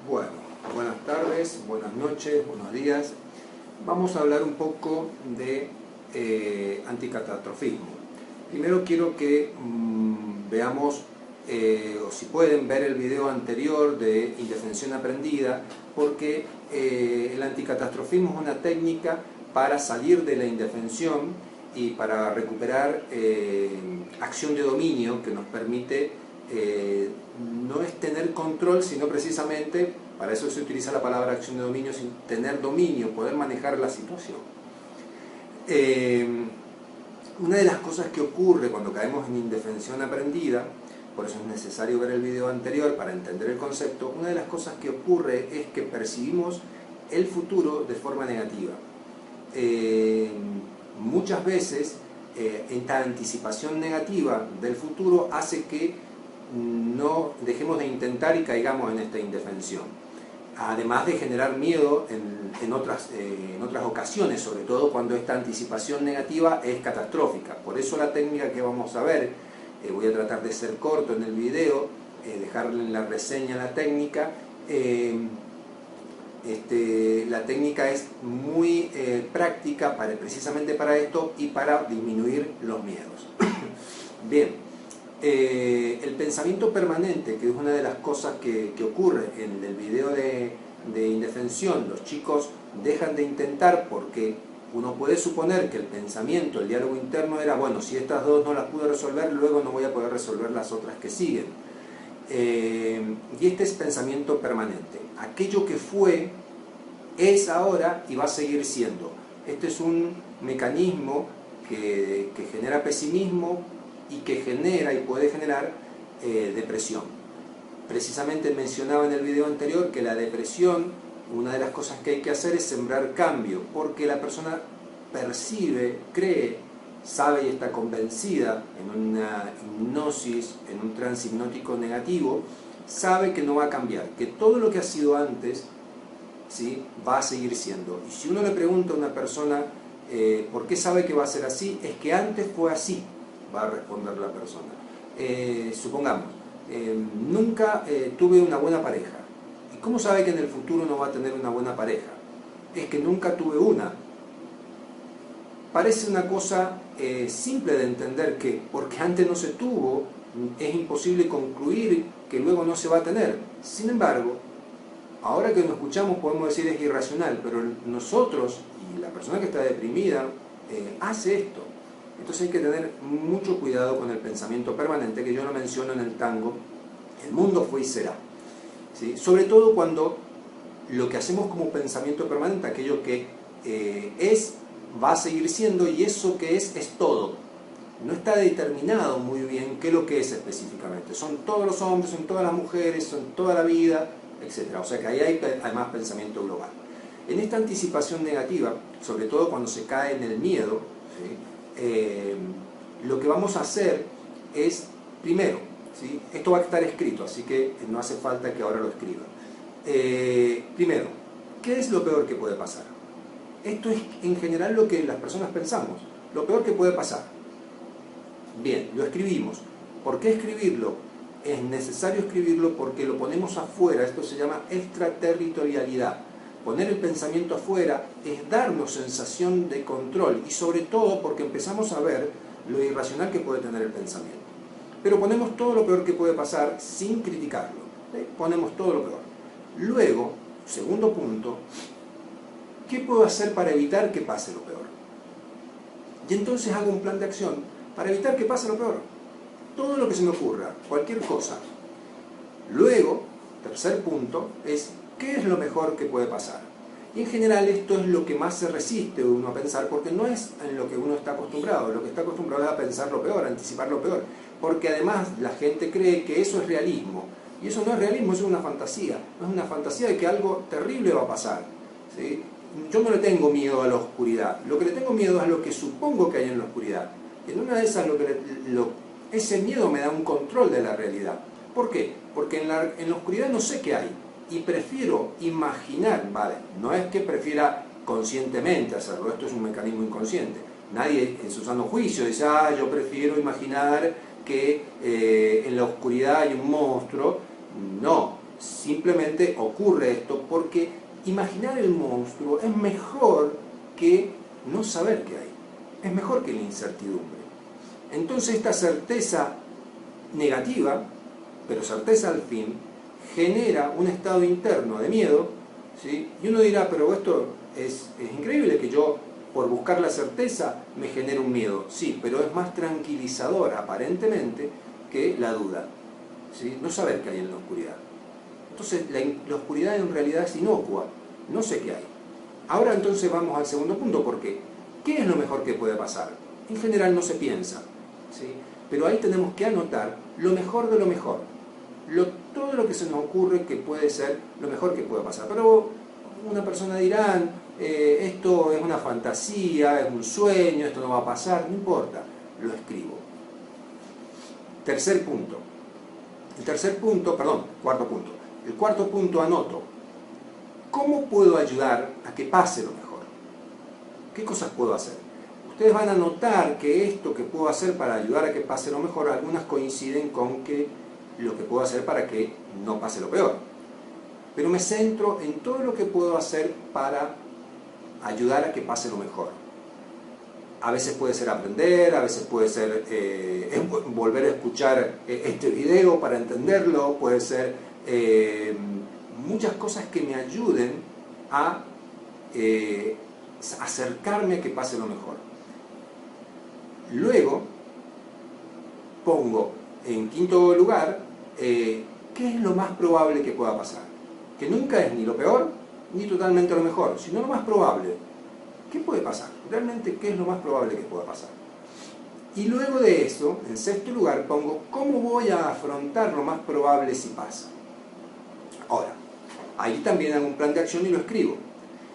Bueno, buenas tardes, buenas noches, buenos días. Vamos a hablar un poco de anticatastrofismo. Primero quiero que veamos, o si pueden ver el video anterior de indefensión aprendida, porque el anticatastrofismo es una técnica para salir de la indefensión y para recuperar acción de dominio que nos permite no es tener control, sino precisamente, para eso se utiliza la palabra acción de dominio, sin tener dominio, poder manejar la situación. Una de las cosas que ocurre cuando caemos en indefensión aprendida, por eso es necesario ver el video anterior para entender el concepto, una de las cosas que ocurre es que percibimos el futuro de forma negativa. Muchas veces esta anticipación negativa del futuro hace que no dejemos de intentar y caigamos en esta indefensión, además de generar miedo en otras ocasiones, sobre todo cuando esta anticipación negativa es catastrófica. Por eso la técnica que vamos a ver, voy a tratar de ser corto en el video, dejarle en la reseña la técnica. La técnica es muy práctica precisamente para esto y para disminuir los miedos. Bien. El pensamiento permanente, que es una de las cosas que ocurre en el video de indefensión, los chicos dejan de intentar porque uno puede suponer que el pensamiento, el diálogo interno era, bueno, si estas dos no las pude resolver, luego no voy a poder resolver las otras que siguen. Y este es pensamiento permanente. Aquello que fue, es ahora y va a seguir siendo. Este es un mecanismo que genera pesimismo y que genera y puede generar depresión. Precisamente mencionaba en el video anterior que la depresión, una de las cosas que hay que hacer es sembrar cambio, porque la persona percibe, cree, sabe y está convencida en una hipnosis, en un trance hipnótico negativo, sabe que no va a cambiar, que todo lo que ha sido antes, ¿sí?, va a seguir siendo. Y si uno le pregunta a una persona ¿por qué sabe que va a ser así? Es que antes fue así, va a responder la persona. Supongamos, nunca tuve una buena pareja. ¿Y cómo sabe que en el futuro no va a tener una buena pareja? Es que nunca tuve una. Parece una cosa simple de entender que porque antes no se tuvo, es imposible concluir que luego no se va a tener. Sin embargo, ahora que nos escuchamos podemos decir es irracional, pero nosotros y la persona que está deprimida hace esto. Entonces hay que tener mucho cuidado con el pensamiento permanente, que yo lo menciono en el tango, el mundo fue y será. ¿Sí? Sobre todo cuando lo que hacemos como pensamiento permanente, aquello que es, va a seguir siendo, y eso que es todo. No está determinado muy bien qué es lo que es específicamente. Son todos los hombres, son todas las mujeres, son toda la vida, etc. O sea que ahí hay además pensamiento global. En esta anticipación negativa, sobre todo cuando se cae en el miedo, ¿sí?, lo que vamos a hacer es, primero, ¿sí?, esto va a estar escrito, así que no hace falta que ahora lo escriba. Primero, ¿qué es lo peor que puede pasar? Esto es en general lo que las personas pensamos, lo peor que puede pasar. Bien, lo escribimos. ¿Por qué escribirlo? Es necesario escribirlo porque lo ponemos afuera, esto se llama extraterritorialidad. Poner el pensamiento afuera es darnos sensación de control, y sobre todo porque empezamos a ver lo irracional que puede tener el pensamiento. Pero ponemos todo lo peor que puede pasar sin criticarlo, ¿sí? Ponemos todo lo peor. Luego, segundo punto, ¿qué puedo hacer para evitar que pase lo peor? Y entonces hago un plan de acción para evitar que pase lo peor. Todo lo que se me ocurra, cualquier cosa. Luego, tercer punto, es ¿qué es lo mejor que puede pasar? Y en general esto es lo que más se resiste uno a pensar, porque no es en lo que uno está acostumbrado. Lo que está acostumbrado es a pensar lo peor, a anticipar lo peor. Porque además la gente cree que eso es realismo. Y eso no es realismo, eso es una fantasía. Es una fantasía de que algo terrible va a pasar, ¿sí? Yo no le tengo miedo a la oscuridad. Lo que le tengo miedo es lo que supongo que hay en la oscuridad. Y en una de esas ese miedo me da un control de la realidad. ¿Por qué? Porque en la oscuridad no sé qué hay. Y prefiero imaginar, vale, no es que prefiera conscientemente hacerlo, esto es un mecanismo inconsciente. Nadie en su sano juicio dice, yo prefiero imaginar que en la oscuridad hay un monstruo. No, simplemente ocurre esto porque imaginar el monstruo es mejor que no saber qué hay, es mejor que la incertidumbre. Entonces esta certeza negativa, pero certeza al fin, genera un estado interno de miedo, ¿sí? Y uno dirá, pero esto es increíble que yo, por buscar la certeza, me genere un miedo. Sí, pero es más tranquilizador, aparentemente, que la duda, ¿sí? No saber qué hay en la oscuridad. Entonces, la oscuridad en realidad es inocua, no sé qué hay. Ahora entonces vamos al segundo punto, porque ¿qué es lo mejor que puede pasar? En general no se piensa, ¿sí? Pero ahí tenemos que anotar lo mejor de lo mejor. Todo lo que se nos ocurre que puede ser lo mejor que puede pasar. Pero una persona dirá, esto es una fantasía, es un sueño, esto no va a pasar, no importa, lo escribo. Tercer punto. Cuarto punto. El cuarto punto anoto. ¿Cómo puedo ayudar a que pase lo mejor? ¿Qué cosas puedo hacer? Ustedes van a notar que esto que puedo hacer para ayudar a que pase lo mejor, algunas coinciden con lo que puedo hacer para que no pase lo peor. Pero me centro en todo lo que puedo hacer para ayudar a que pase lo mejor. A veces puede ser aprender, a veces puede ser volver a escuchar este video para entenderlo, puede ser muchas cosas que me ayuden a acercarme a que pase lo mejor. Luego pongo en quinto lugar qué es lo más probable que pueda pasar, que nunca es ni lo peor ni totalmente lo mejor, sino lo más probable. ¿Qué puede pasar? Realmente, ¿qué es lo más probable que pueda pasar? Y luego de eso, en sexto lugar, pongo cómo voy a afrontar lo más probable si pasa. Ahora, ahí también hago un plan de acción y lo escribo.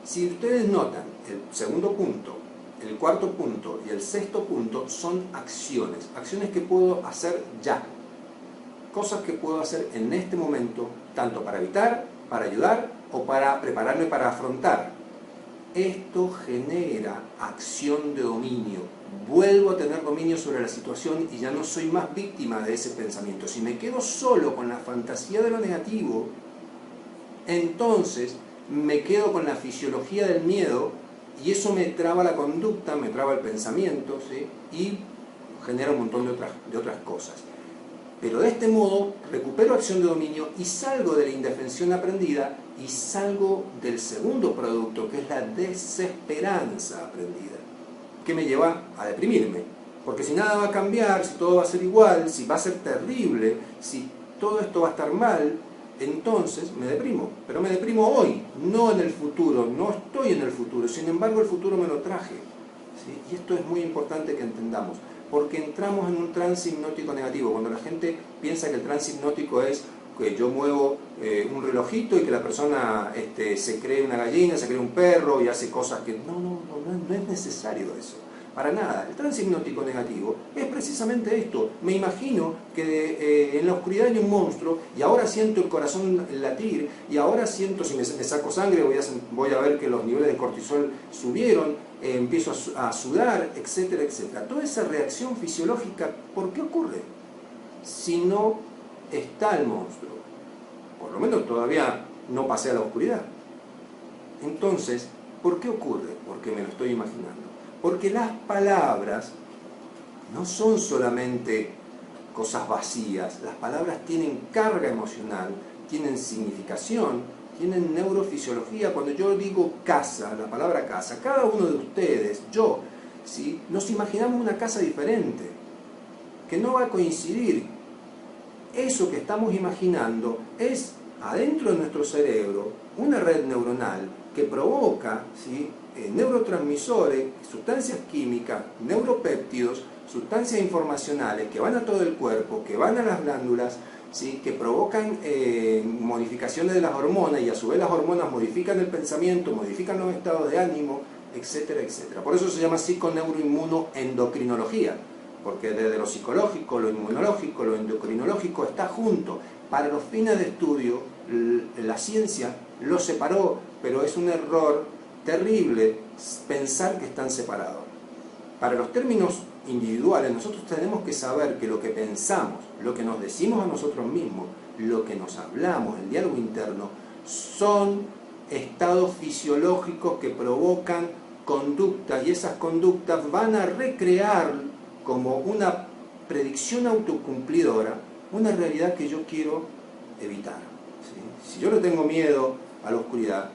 Si ustedes notan, el segundo punto, el cuarto punto y el sexto punto son acciones. Acciones que puedo hacer ya. Cosas que puedo hacer en este momento, tanto para evitar, para ayudar o para prepararme para afrontar. Esto genera acción de dominio. Vuelvo a tener dominio sobre la situación y ya no soy más víctima de ese pensamiento. Si me quedo solo con la fantasía de lo negativo, entonces me quedo con la fisiología del miedo y eso me traba la conducta, me traba el pensamiento, ¿sí? Y genera un montón de otras cosas. Pero de este modo recupero acción de dominio y salgo de la indefensión aprendida y salgo del segundo producto, que es la desesperanza aprendida, que me lleva a deprimirme. Porque si nada va a cambiar, si todo va a ser igual, si va a ser terrible, si todo esto va a estar mal, entonces me deprimo. Pero me deprimo hoy, no en el futuro, no estoy en el futuro, sin embargo el futuro me lo traje, ¿sí? Y esto es muy importante que entendamos. Porque entramos en un trance hipnótico negativo. Cuando la gente piensa que el trance hipnótico es que yo muevo un relojito y que la persona se cree una gallina, se cree un perro y hace cosas que... No es necesario eso. Para nada. El trance hipnótico negativo es precisamente esto. Me imagino que en la oscuridad hay un monstruo y ahora siento el corazón latir y ahora siento, si me saco sangre, voy a ver que los niveles de cortisol subieron, empiezo a sudar, etcétera, etcétera. Toda esa reacción fisiológica, ¿por qué ocurre? Si no está el monstruo. Por lo menos todavía no pasé a la oscuridad. Entonces, ¿por qué ocurre? Porque me lo estoy imaginando. Porque las palabras no son solamente cosas vacías. Las palabras tienen carga emocional, tienen significación, tienen neurofisiología. Cuando yo digo casa, la palabra casa, cada uno de ustedes, yo, ¿sí? Nos imaginamos una casa diferente, que no va a coincidir. Eso que estamos imaginando es, adentro de nuestro cerebro, una red neuronal que provoca, ¿sí?, neurotransmisores, sustancias químicas, neuropéptidos, sustancias informacionales que van a todo el cuerpo, que van a las glándulas, ¿sí?, que provocan modificaciones de las hormonas y a su vez las hormonas modifican el pensamiento, modifican los estados de ánimo, etcétera, etcétera. Por eso se llama psiconeuroinmunoendocrinología, porque desde lo psicológico, lo inmunológico, lo endocrinológico está junto. Para los fines de estudio, la ciencia lo separó, pero es un error terrible pensar que están separados. Para los términos individuales, nosotros tenemos que saber que lo que pensamos, lo que nos decimos a nosotros mismos, lo que nos hablamos, el diálogo interno, son estados fisiológicos que provocan conductas, y esas conductas van a recrear como una predicción autocumplidora una realidad que yo quiero evitar, ¿sí? Si yo le tengo miedo a la oscuridad,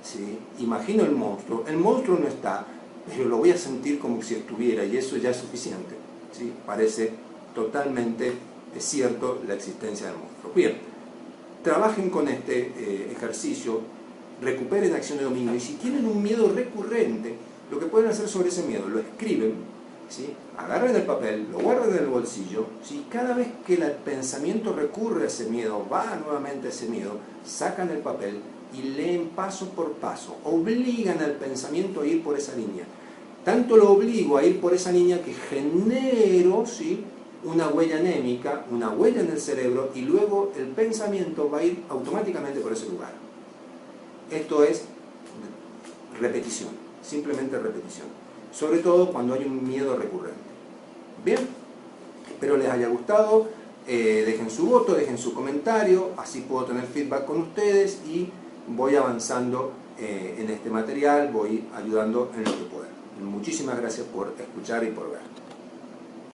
¿sí?, imagino el monstruo no está, pero lo voy a sentir como si estuviera, y eso ya es suficiente, ¿sí? Parece totalmente cierto la existencia del monstruo. Bien, trabajen con este ejercicio, recuperen acción de dominio, y si tienen un miedo recurrente, lo que pueden hacer sobre ese miedo, lo escriben, ¿sí?, agarren el papel, lo guardan en el bolsillo, ¿sí?, cada vez que el pensamiento recurre a ese miedo, va nuevamente a ese miedo, sacan el papel y leen paso por paso, obligan al pensamiento a ir por esa línea. Tanto lo obligo a ir por esa línea que genero, ¿sí?, una huella anémica, una huella en el cerebro, y luego el pensamiento va a ir automáticamente por ese lugar. Esto es repetición, simplemente repetición, sobre todo cuando hay un miedo recurrente. Bien, espero les haya gustado, dejen su voto, dejen su comentario, así puedo tener feedback con ustedes y voy avanzando en este material, voy ayudando en lo que pueda. Muchísimas gracias por escuchar y por ver.